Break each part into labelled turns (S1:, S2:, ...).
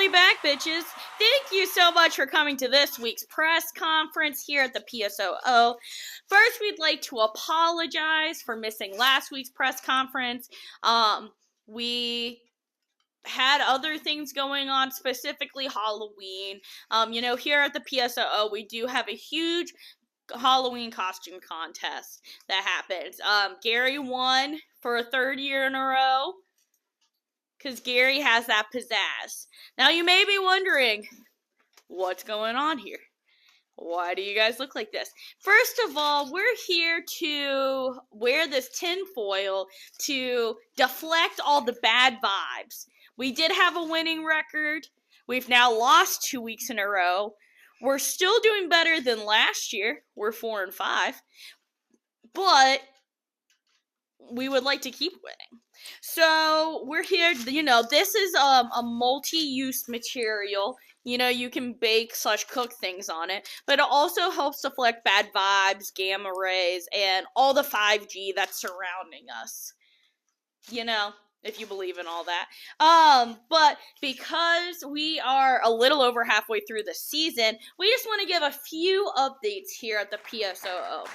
S1: finally back, bitches. Thank you so much for coming to this week's press conference here at the PSOO. First, we'd like to apologize for missing last week's press conference. We had other things going on, specifically Halloween. Here at the PSOO, we do have a huge Halloween costume contest that happens. Gary won for a third year in a row, because Gary has that pizzazz. Now, you may be wondering, what's going on here? Why do you guys look like this? First of all, we're here to wear this tinfoil to deflect all the bad vibes. We did have a winning record. We've now lost 2 weeks in a row. We're still doing better than last year. We're 4-5. But we would like to keep winning. So we're here, this is a multi-use material. You can bake / cook things on it, but it also helps deflect bad vibes, gamma rays, and all the 5G that's surrounding us. If you believe in all that. But because we are a little over halfway through the season, we just want to give a few updates here at the PSOO.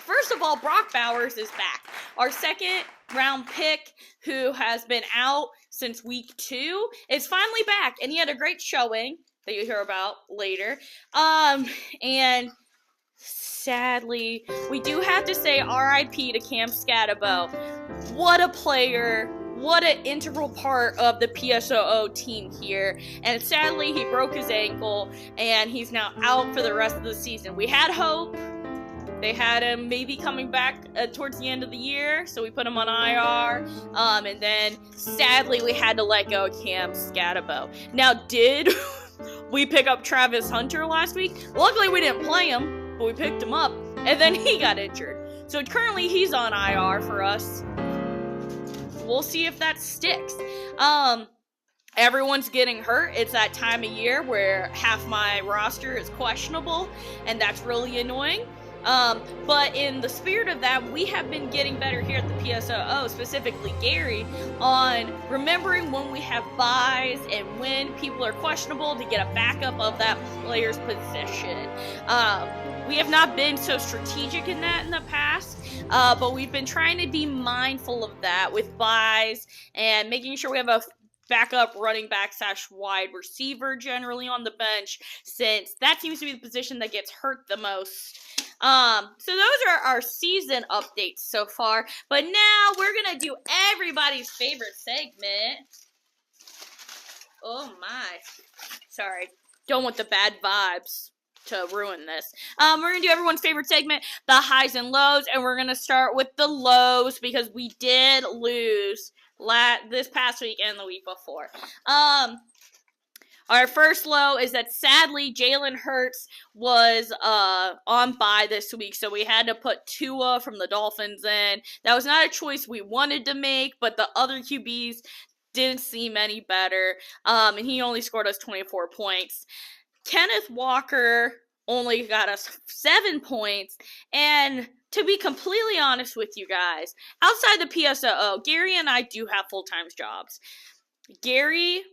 S1: First of all, Brock Bowers is back. Our second round pick, who has been out since week 2, is finally back, and he had a great showing that you'll hear about later. And sadly, we do have to say RIP to Cam Scatabo. What a player. What an integral part of the PSOO team here. And sadly, he broke his ankle, and he's now out for the rest of the season. We had hope. They had him maybe coming back towards the end of the year, so we put him on IR. And then, sadly, we had to let go of Cam Scatabo. Now, did we pick up Travis Hunter last week? Luckily, we didn't play him, but we picked him up, and then he got injured. So currently, he's on IR for us. We'll see if that sticks. Everyone's getting hurt. It's that time of year where half my roster is questionable, and that's really annoying. But in the spirit of that, we have been getting better here at the PSOO, specifically Gary, on remembering when we have buys and when people are questionable to get a backup of that player's position. We have not been so strategic in that in the past, but we've been trying to be mindful of that with buys and making sure we have a backup running back / wide receiver generally on the bench, since that seems to be the position that gets hurt the most. So those are our season updates so far, but now we're gonna do everybody's favorite segment. Oh my. Sorry. Don't want the bad vibes to ruin this. We're gonna do everyone's favorite segment, the highs and lows, and we're gonna start with the lows because we did lose this past week and the week before. Our first low is that sadly Jalen Hurts was on bye this week, so we had to put Tua from the Dolphins in. That was not a choice we wanted to make, but the other QBs didn't seem any better, and he only scored us 24 points. Kenneth Walker only got us 7 points, and to be completely honest with you guys, outside the PSOO, Gary and I do have full-time jobs. Gary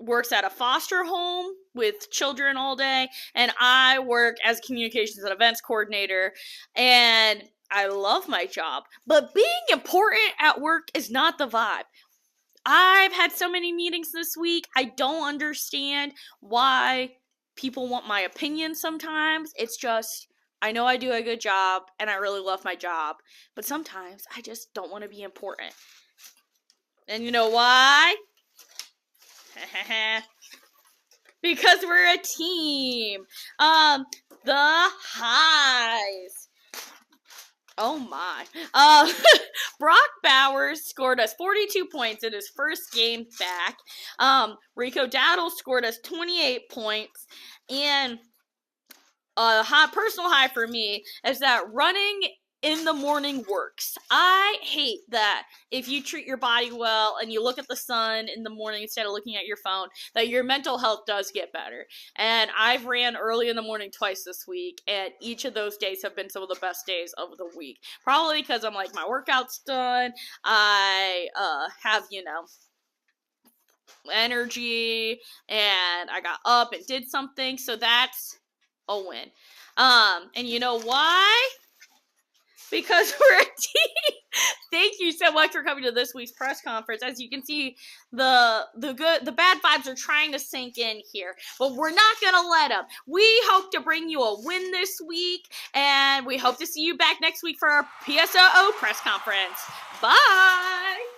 S1: works at a foster home with children all day, and I work as a communications and events coordinator, and I love my job. But being important at work is not the vibe. I've had so many meetings this week. I don't understand why people want my opinion sometimes. It's just, I know I do a good job, and I really love my job, but sometimes I just don't want to be important. And you know why? Because we're a team. The highs. Oh my. Brock Bowers scored us 42 points in his first game back. Rico Dowdle scored us 28 points. And a personal high for me is that running in the morning works. I hate that if you treat your body well and you look at the sun in the morning instead of looking at your phone, that your mental health does get better. And I've ran early in the morning twice this week, and each of those days have been some of the best days of the week. Probably because I'm like, my workout's done. I have, energy, and I got up and did something, so that's a win. And you know why? Because we're a team. Thank you so much for coming to this week's press conference. As you can see, the bad vibes are trying to sink in here, but we're not gonna let them. We hope to bring you a win this week, and we hope to see you back next week for our PSOO press conference. Bye.